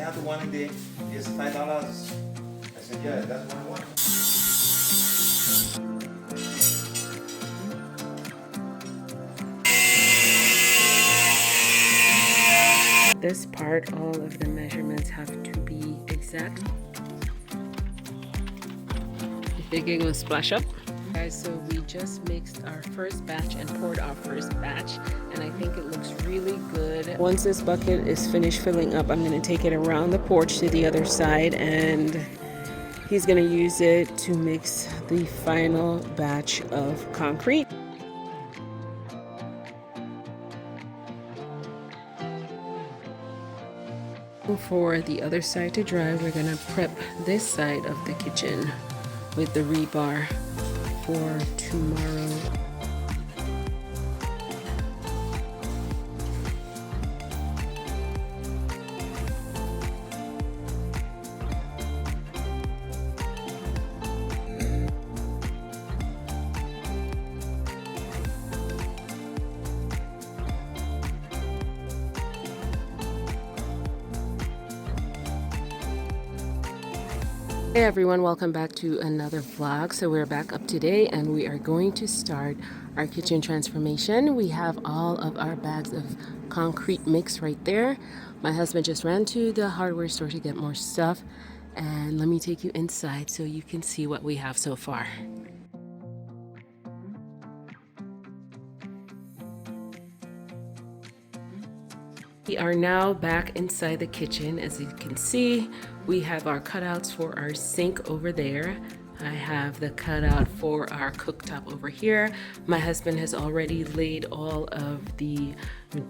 have the one in there. It's $5. I said, yeah, that's what I want. This part, all of the measurements have to be exact. Thinking will splash up. Guys, so we just mixed our first batch and poured our first batch, and I think it looks really good. Once this bucket is finished filling up, I'm going to take it around the porch to the other side, and he's going to use it to mix the final batch of concrete. For the other side to dry, we're going to prep this side of the kitchen with the rebar for tomorrow. Hey everyone, welcome back to another vlog. So we're back up today and we are going to start our kitchen transformation. We have all of our bags of concrete mix right there. My husband just ran to the hardware store to get more stuff, and let me take you inside so you can see what we have so far. We are now back inside the kitchen. As you can see, we have our cutouts for our sink over there. I have the cutout for our cooktop over here. My husband has already laid all of the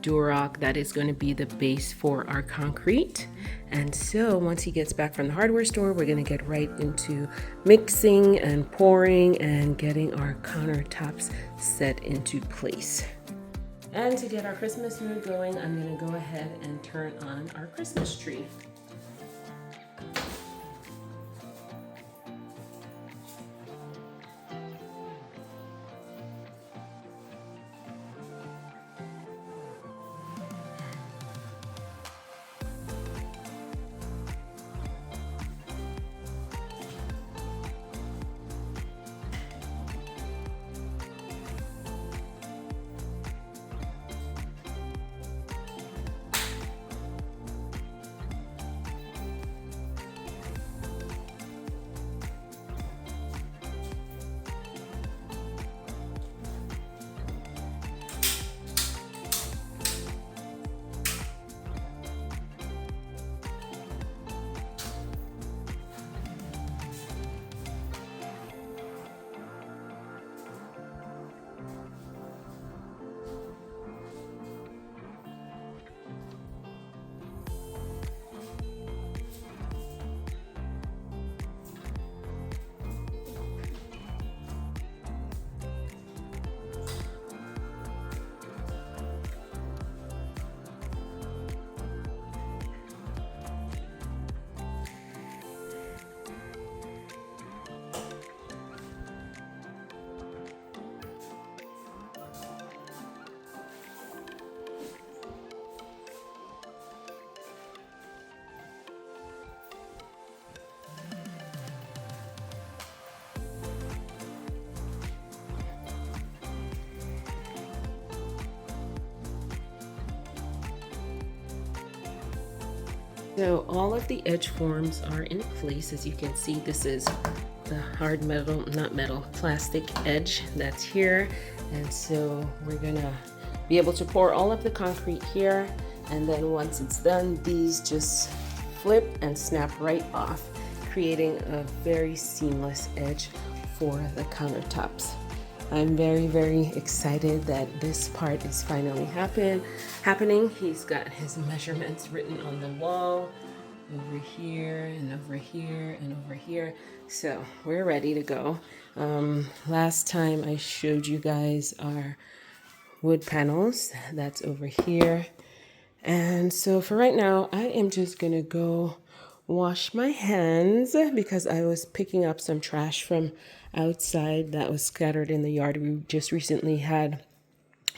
Durock that is going to be the base for our concrete. And so once he gets back from the hardware store, we're going to get right into mixing and pouring and getting our countertops set into place. And to get our Christmas mood going, I'm going to go ahead and turn on our Christmas tree. So all of the edge forms are in place. As you can see, this is the hard metal, not metal, plastic edge that's here. And so we're gonna be able to pour all of the concrete here. And then once it's done, these just flip and snap right off, creating a very seamless edge for the countertops. I'm very, very excited that this part is finally happening. He's got his measurements written on the wall over here and over here and over here. So we're ready to go. Last time I showed you guys our wood panels. That's over here. And so for right now, I am just gonna go wash my hands because I was picking up some trash from outside that was scattered in the yard. We just recently had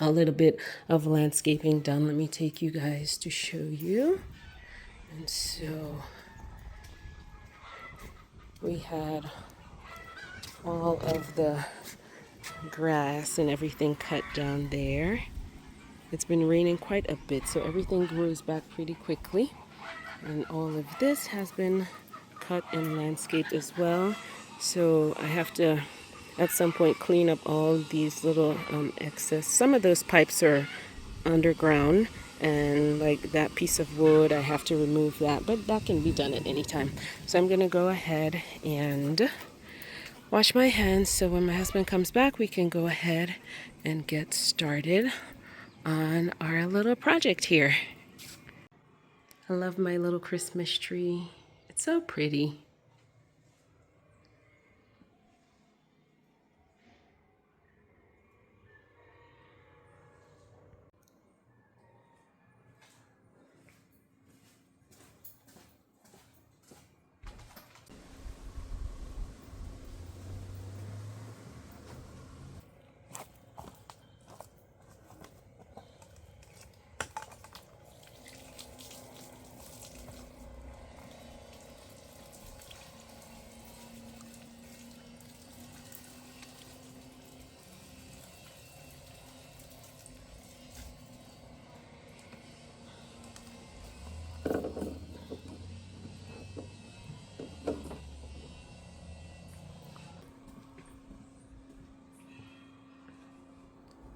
a little bit of landscaping done. Let me take you guys to show you. And so we had all of the grass and everything cut down there. It's been raining quite a bit, so everything grows back pretty quickly. And all of this has been cut and landscaped as well. So I have to, at some point, clean up all these little excess. Some of those pipes are underground, and like that piece of wood, I have to remove that, but that can be done at any time. So I'm gonna go ahead and wash my hands so when my husband comes back, we can go ahead and get started on our little project here. I love my little Christmas tree. It's so pretty.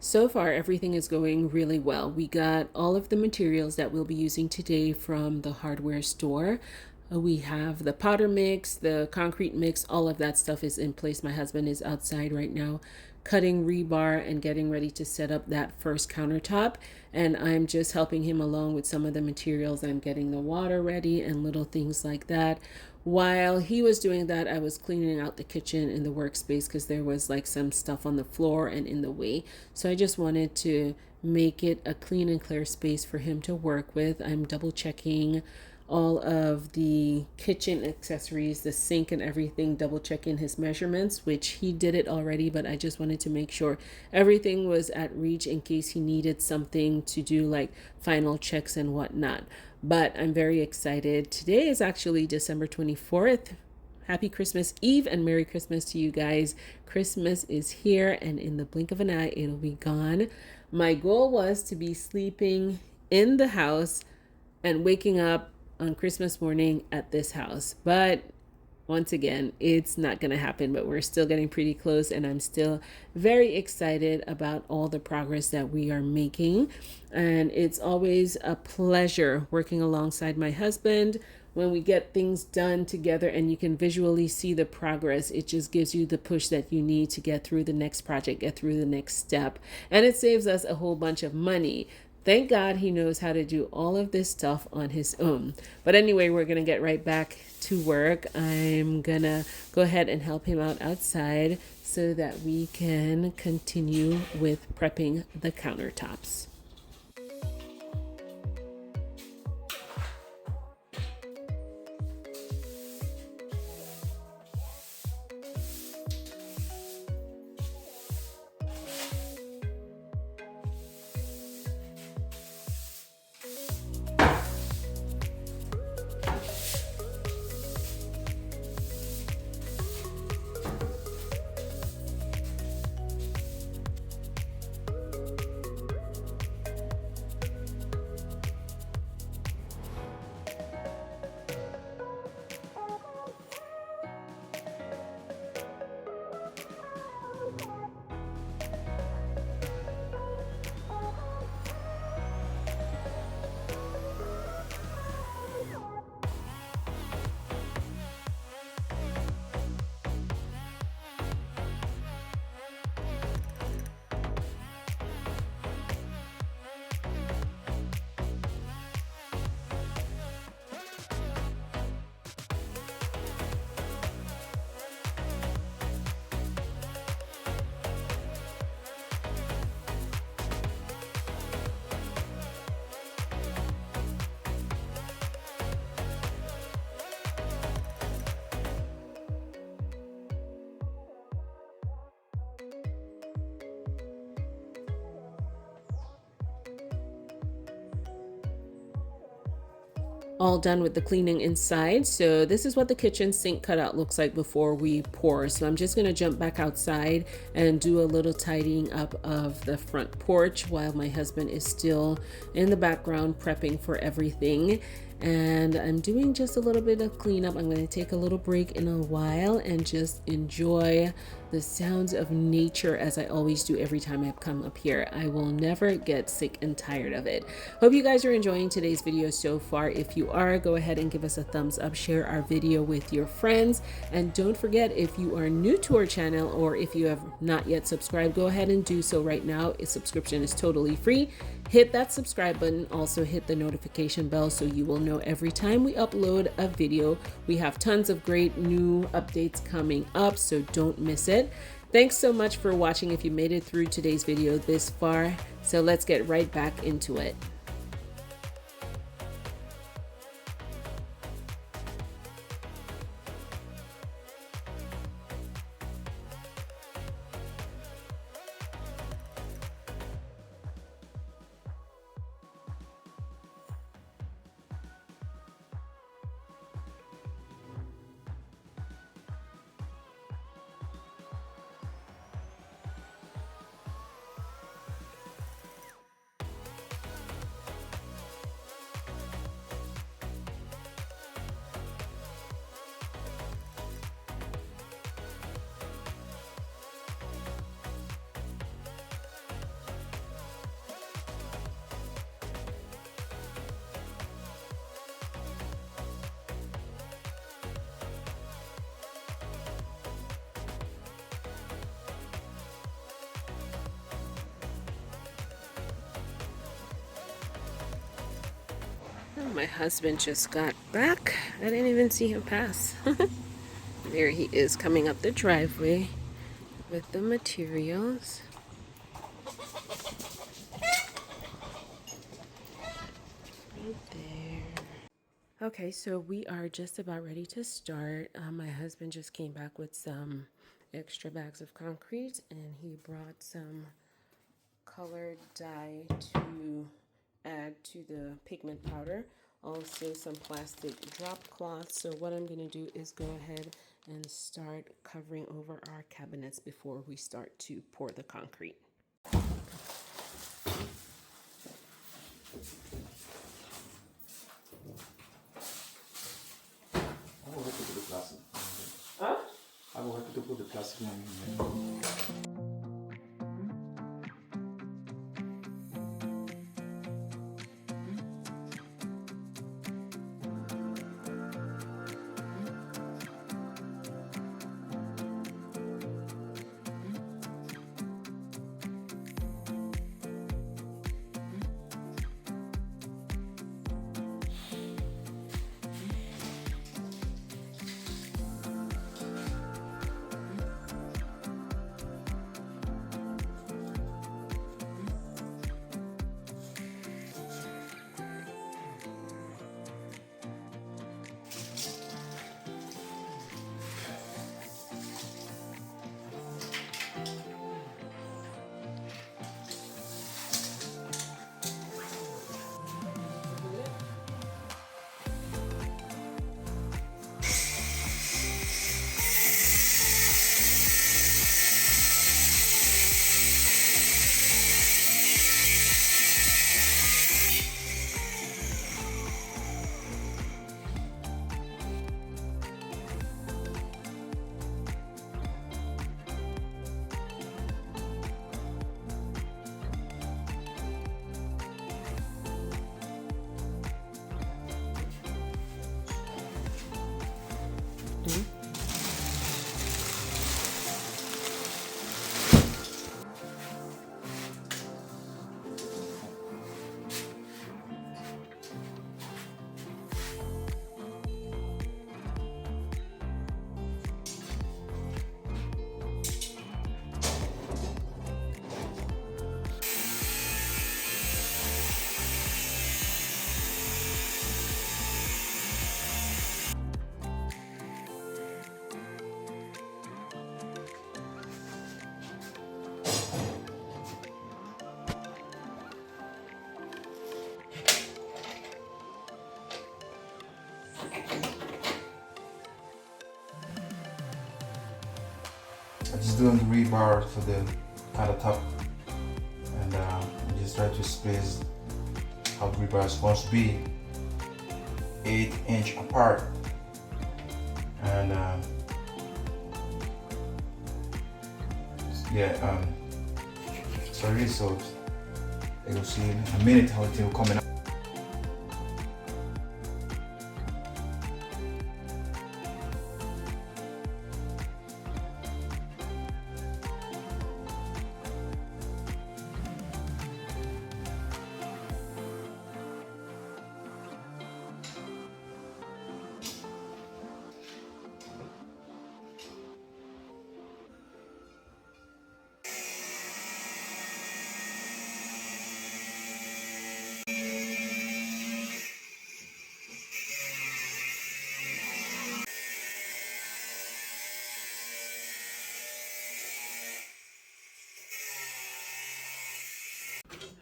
So far, everything is going really well. We got all of the materials that we'll be using today from the hardware store. We have the powder mix, the concrete mix, all of that stuff is in place. My husband is outside right now cutting rebar and getting ready to set up that first countertop. And I'm just helping him along with some of the materials. I'm getting the water ready and little things like that. While he was doing that, I was cleaning out the kitchen and the workspace because there was like some stuff on the floor and in the way. So I just wanted to make it a clean and clear space for him to work with. I'm double checking all of the kitchen accessories, the sink and everything, double checking his measurements, which he did it already, but I just wanted to make sure everything was at reach in case he needed something to do like final checks and whatnot. But I'm very excited. Today is actually December 24th. Happy Christmas Eve and Merry Christmas to you guys. Christmas is here and in the blink of an eye, it'll be gone. My goal was to be sleeping in the house and waking up on Christmas morning at this house. But once again, it's not going to happen, but we're still getting pretty close, and I'm still very excited about all the progress that we are making. And it's always a pleasure working alongside my husband. When we get things done together and you can visually see the progress, it just gives you the push that you need to get through the next project, get through the next step. And it saves us a whole bunch of money. Thank God he knows how to do all of this stuff on his own. But anyway, we're going to get right back to work. I'm going to go ahead and help him out outside so that we can continue with prepping the countertops. all done with the cleaning inside. So this is what the kitchen sink cutout looks like before we pour. So I'm just gonna jump back outside and do a little tidying up of the front porch while my husband is still in the background prepping for everything. And I'm doing just a little bit of cleanup. I'm going to take a little break in a while and just enjoy the sounds of nature as I always do every time I come up here. I will never get sick and tired of it. Hope you guys are enjoying today's video so far. If you are, go ahead and give us a thumbs up, share our video with your friends, and don't forget, if you are new to our channel or if you have not yet subscribed, go ahead and do so right now. A subscription is totally free. Hit that subscribe button, also hit the notification bell so you will know every time we upload a video. We have tons of great new updates coming up, so don't miss it. Thanks so much for watching if you made it through today's video this far. So let's get right back into it. My husband just got back. I didn't even see him pass. There he is coming up the driveway with the materials. Right there. Okay, so we are just about ready to start. My husband just came back with some extra bags of concrete, and he brought some colored dye to add to the pigment powder. Also some plastic drop cloth. So what I'm going to do is go ahead and start covering over our cabinets before we start to pour the concrete. Hago esto de plástico. ¿Ah? Hago esto de plástico. just doing the rebar for the countertop, and just try to space how the rebar is supposed to be 8-inch apart, and yeah, sorry, so you'll see in a minute how it will come in.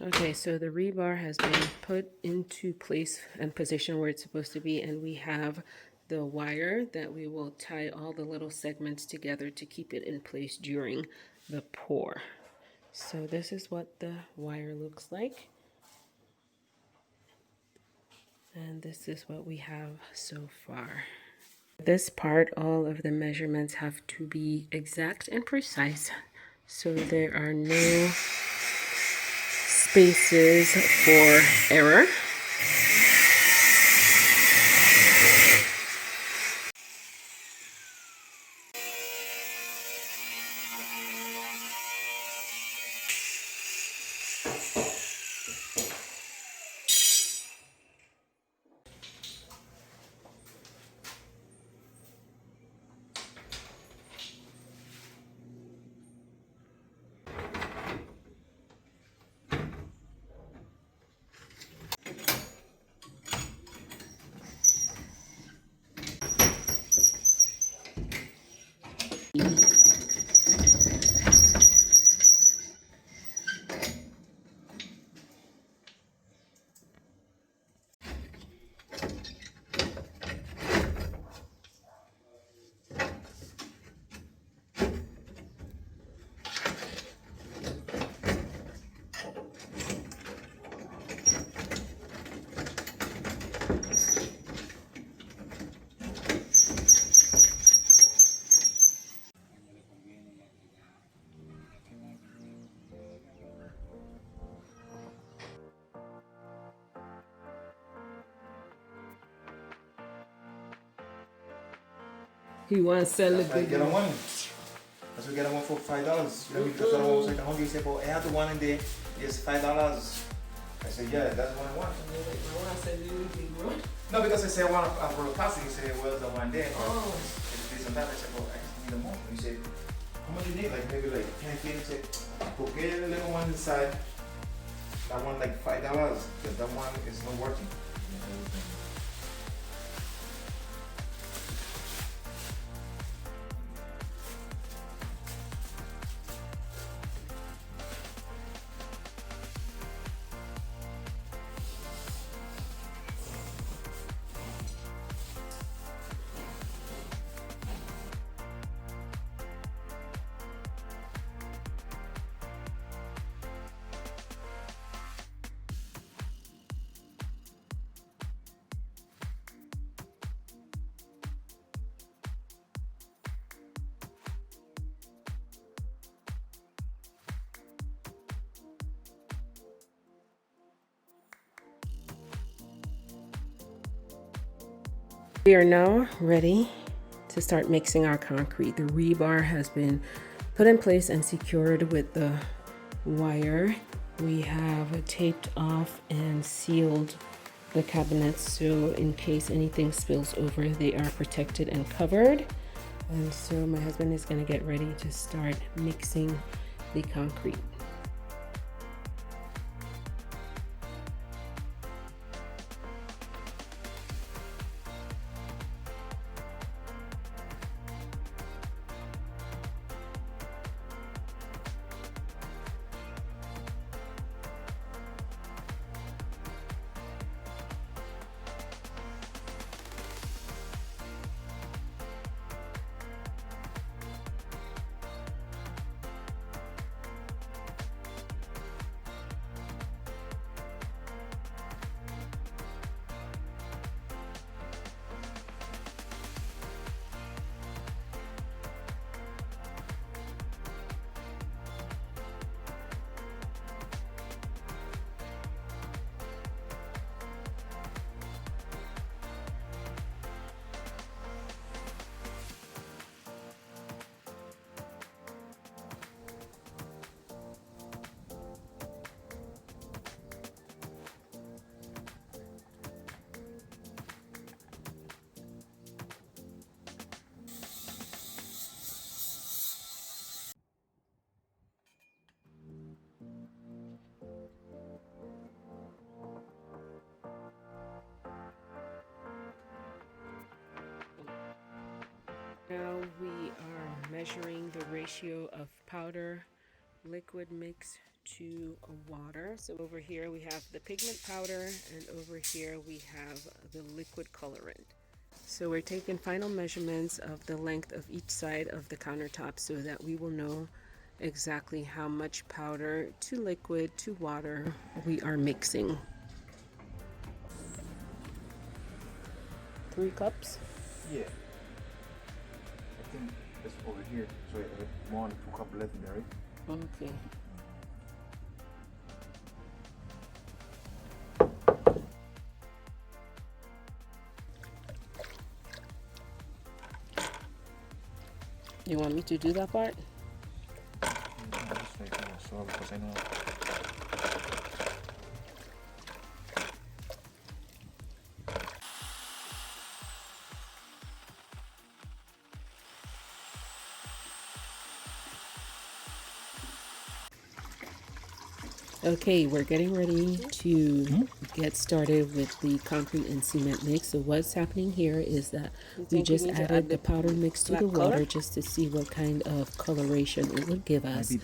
Okay, so the rebar has been put into place and position where it's supposed to be, and we have the wire that we will tie all the little segments together to keep it in place during the pour. So this is what the wire looks like. And this is what we have so far. This part, all of the measurements have to be exact and precise, so there are no spaces for error. He wants to sell That's the why I big get a one. one. That's why I get a one for $5. You know what I mean? That's what I was like, how do you say, I have the one in there, it's $5. I said, yeah, that's what I want. No, because I said I want for a plastic. He said, well, the one there. Oh. It's this and that. I said, well, I just need a more. He said, how much you need? Like maybe like 10 feet. He said, go get a little one inside. That one like $5. That one is not working. We are now ready to start mixing our concrete. The rebar has been put in place and secured with the wire. We have taped off and sealed the cabinets, so in case anything spills over, they are protected and covered. And so my husband is going to get ready to start mixing the concrete. Now we are measuring the ratio of powder liquid mix to water. So over here we have the pigment powder, and over here we have the liquid colorant. So we're taking final measurements of the length of each side of the countertop so that we will know exactly how much powder to liquid to water we are mixing. 3 cups. Yeah. I think it's over here. So I have 1, 2 cup left in there, right? Okay. You want me to do that part? Just like so because I know. Okay, we're getting ready to get started with the concrete and cement mix. So what's happening here is that we just added the powder mix to the water just to see what kind of coloration it would give us.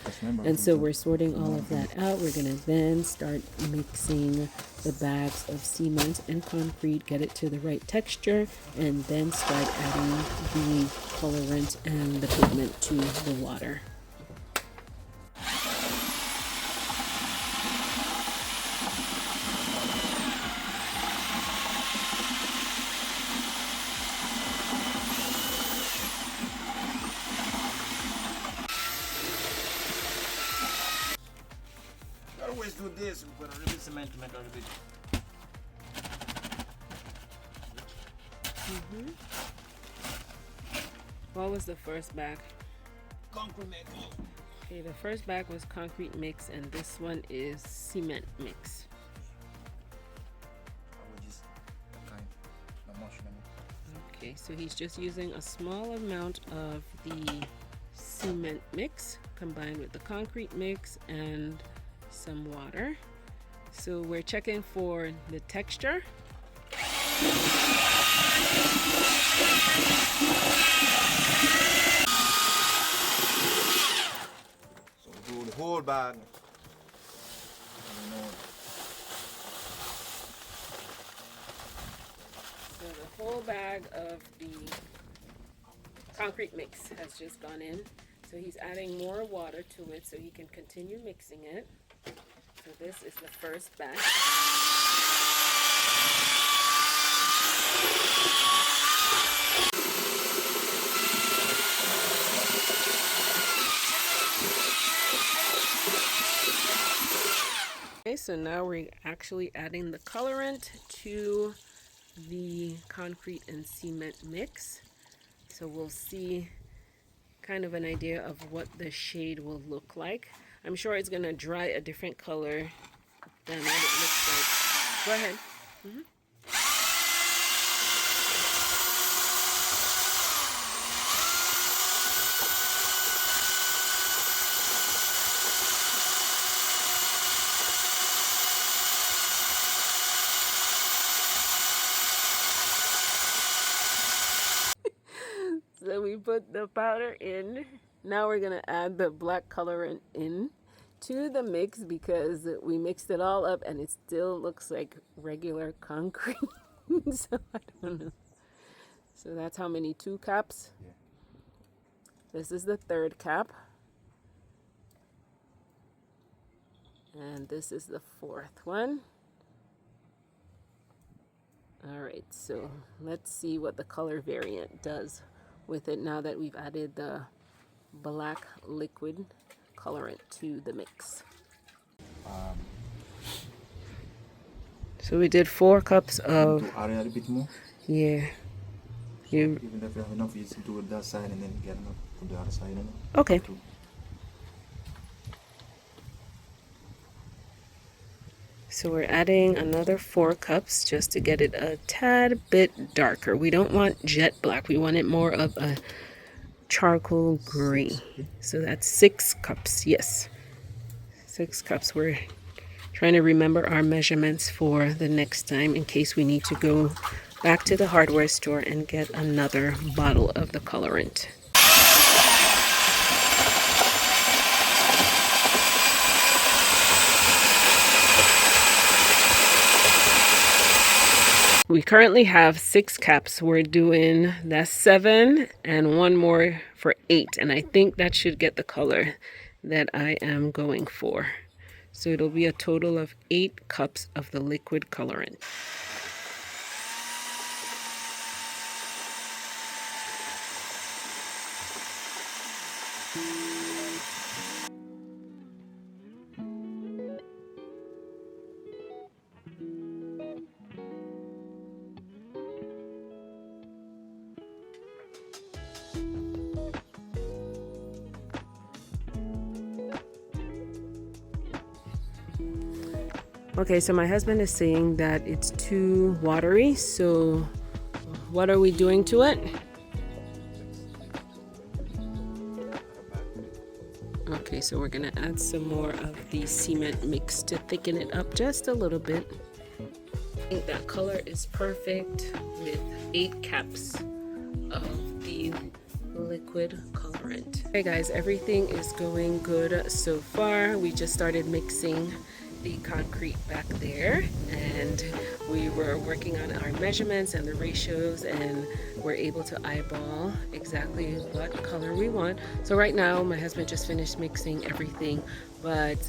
And so we're sorting all of that out. We're going to then start mixing the bags of cement and concrete, get it to the right texture, and then start adding the colorant and the pigment to the water. Always do this. We put a little bit cement to make a little bit. What was the first bag? Concrete mix. Okay, the first bag was concrete mix, and this one is cement mix. I will just kind not much money. Okay, so he's just using a small amount of the cement mix combined with the concrete mix and some water. So we're checking for the texture. So we do the whole bag. So the whole bag of the concrete mix has just gone in. So he's adding more water to it so he can continue mixing it. So this is the first bag. Okay, so now we're actually adding the colorant to the concrete and cement mix. So we'll see kind of an idea of what the shade will look like. I'm sure it's gonna dry a different color than what it looks like. Go ahead. So we put the powder in. Now we're gonna add the black colorant in to the mix because we mixed it all up and it still looks like regular concrete. So I don't know. So that's how many? 2 caps? Yeah. This is the 3rd cap. And this is the 4th one. All right, so let's see what the color variant does with it now that we've added the black liquid colorant to the mix. So we did 4 cups of, To add a little bit more. yeah. You, Even if you have enough, you just do it that side and then get enough from the other side. And okay. So we're adding another 4 cups just to get it a tad bit darker. We don't want jet black. We want it more of a charcoal gray. So that's 6 cups. Yes. 6 cups. We're trying to remember our measurements for the next time in case we need to go back to the hardware store and get another bottle of the colorant. We currently have 6 caps. We're doing that's 7 and one more for 8. And I think that should get the color that I am going for. So it'll be a total of 8 cups of the liquid colorant. Okay, so my husband is saying that it's too watery, so what are we doing to it? Okay, so we're gonna add some more of the cement mix to thicken it up just a little bit. I think that color is perfect with 8 caps of the liquid colorant. Okay guys, everything is going good so far. We just started mixing the concrete back there, and we were working on our measurements and the ratios, and we're able to eyeball exactly what color we want. So right now my husband just finished mixing everything, but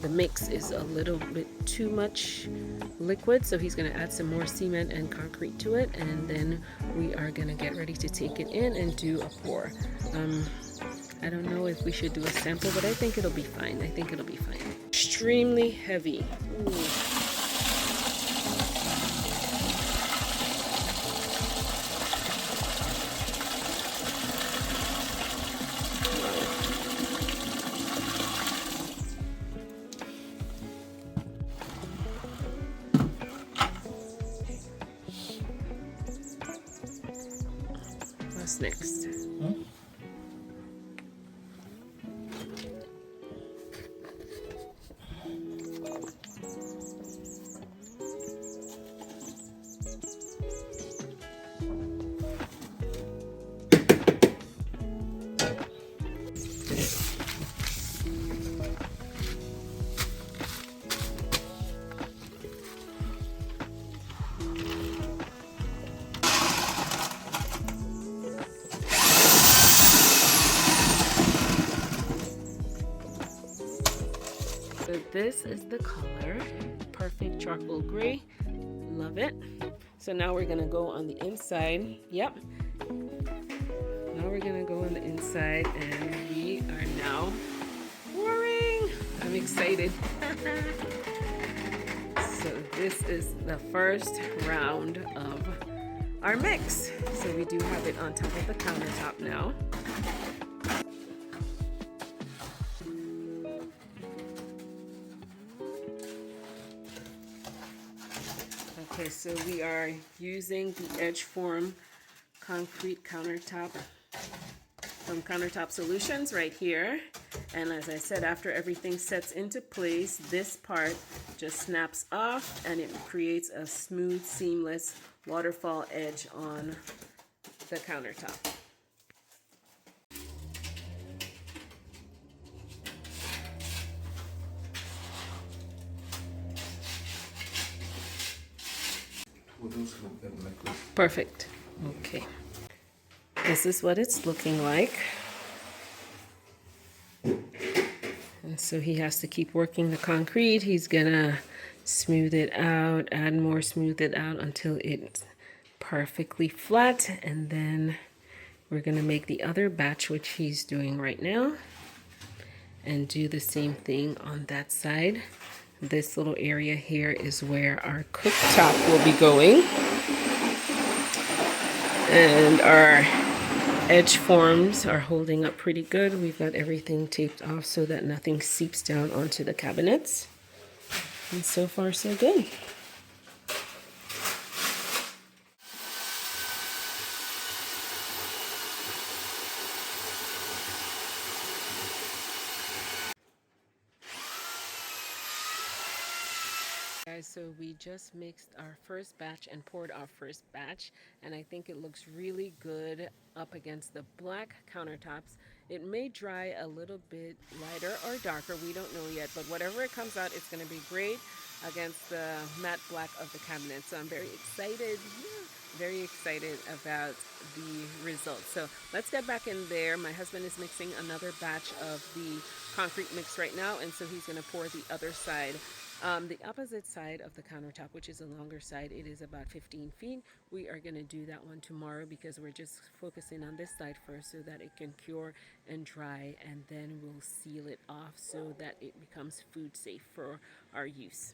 the mix is a little bit too much liquid, so he's going to add some more cement and concrete to it, and then we are going to get ready to take it in and do a pour. I don't know if we should do a sample, but I think it'll be fine. I think it'll be fine. Extremely heavy. Ooh. What's next? So this is the color, perfect charcoal gray, love it. So now we're gonna go on the inside. Yep. Now we're gonna go on the inside, and we are now pouring. I'm excited. So this is the first round of our mix. So we do have it on top of the countertop now. Okay, so we are using the edge form concrete countertop from Countertop Solutions right here. And as I said, after everything sets into place, this part just snaps off and it creates a smooth, seamless waterfall edge on the countertop. Perfect. Okay. This is what it's looking like. And so he has to keep working the concrete. He's gonna smooth it out, add more, smooth it out until it's perfectly flat. And then we're gonna make the other batch, which he's doing right now, and do the same thing on that side. This little area here is where our cooktop will be going. And our edge forms are holding up pretty good. We've got everything taped off so that nothing seeps down onto the cabinets. And so far, so good. guys, so we just mixed our first batch and poured our first batch, and I think it looks really good up against the black countertops. It may dry a little bit lighter or darker, we don't know yet, but whatever it comes out, it's going to be great against the matte black of the cabinet. So I'm very excited. Very excited about the results. So let's get back in there. My husband is mixing another batch of the concrete mix right now, and so he's going to pour the other side. The opposite side of the countertop, which is a longer side, it is about 15 feet. We are going to do that one tomorrow because we're just focusing on this side first so that it can cure and dry, and then we'll seal it off so that it becomes food safe for our use.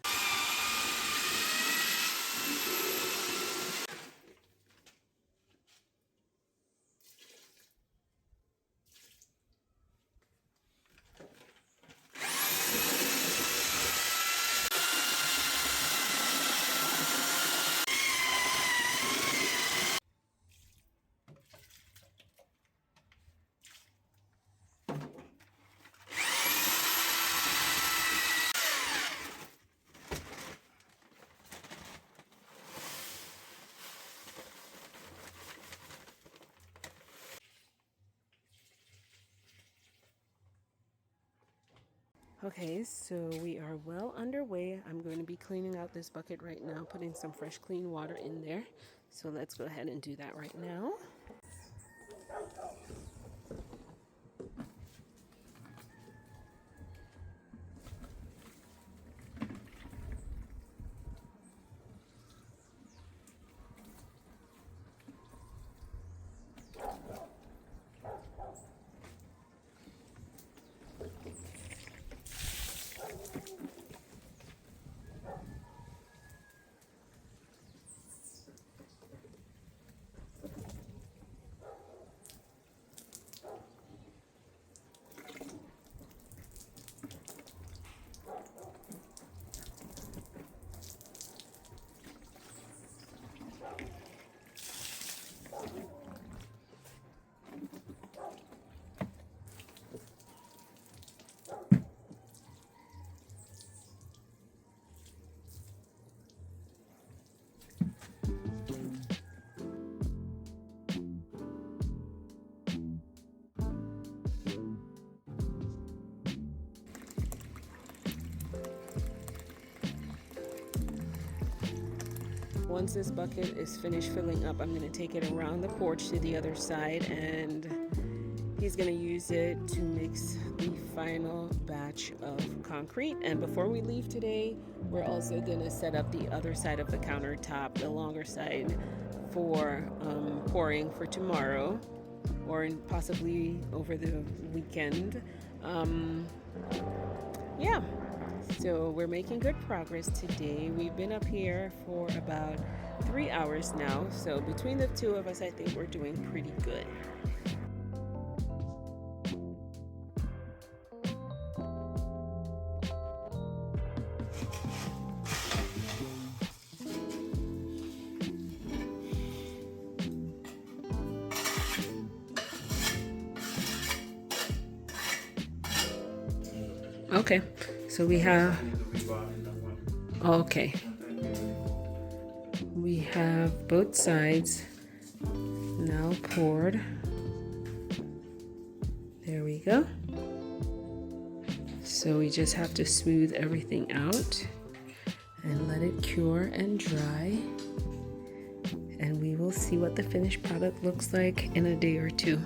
Okay, so we are well underway. I'm going to be cleaning out this bucket right now, putting some fresh clean water in there. So let's go ahead and do that right now. Once this bucket is finished filling up, I'm going to take it around the porch to the other side, and he's going to use it to mix the final batch of concrete. And before we leave today, we're also going to set up the other side of the countertop, the longer side, for pouring for tomorrow or possibly over the weekend. Yeah. So we're making good progress today. We've been up here for about 3 hours now. So between the two of us, I think we're doing pretty good. Okay, so we have, okay, we have both sides now poured. There we go. So we just have to smooth everything out and let it cure and dry, and we will see what the finished product looks like in a day or two.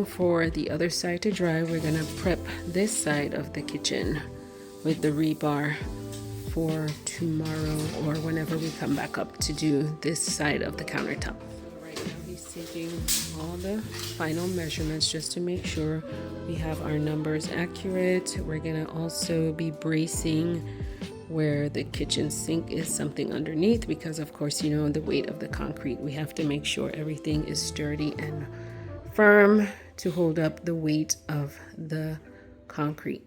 For the other side to dry, we're gonna prep this side of the kitchen with the rebar for tomorrow or whenever we come back up to do this side of the countertop. Right now he's taking all the final measurements just to make sure we have our numbers accurate. We're gonna also be bracing where the kitchen sink is, something underneath, because of course, you know, the weight of the concrete, we have to make sure everything is sturdy and firm to hold up the weight of the concrete.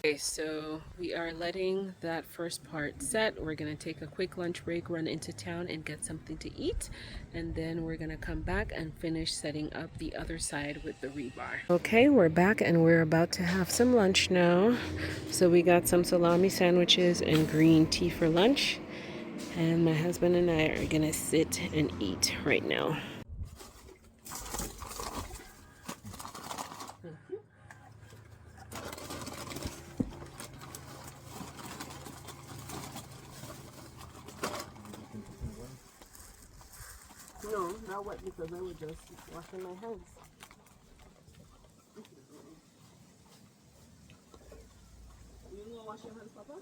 Okay, so we are letting that first part set. We're gonna take a quick lunch break, run into town and get something to eat, and then we're gonna come back and finish setting up the other side with the rebar. Okay, we're back and we're about to have some lunch now. So we got some salami sandwiches and green tea for lunch, and my husband and I are gonna sit and eat right now. No, not wet because I was just washing my hands. You gonna wash your hands, Papa?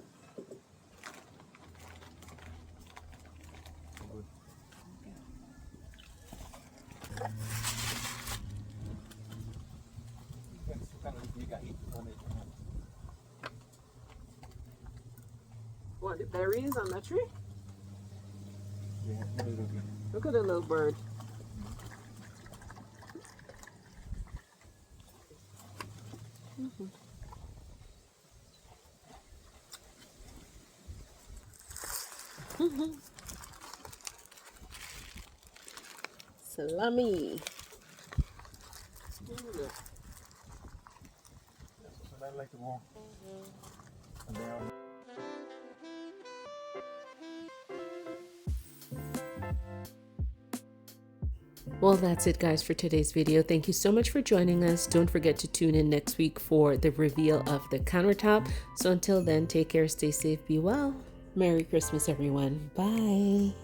What, the berries on the tree? Yeah, Look at the little bird. Salami. I like to walk. Well, that's it guys for today's video. Thank you so much for joining us. Don't forget to tune in next week for the reveal of the countertop. So until then, take care, stay safe, be well. Merry Christmas, everyone. Bye.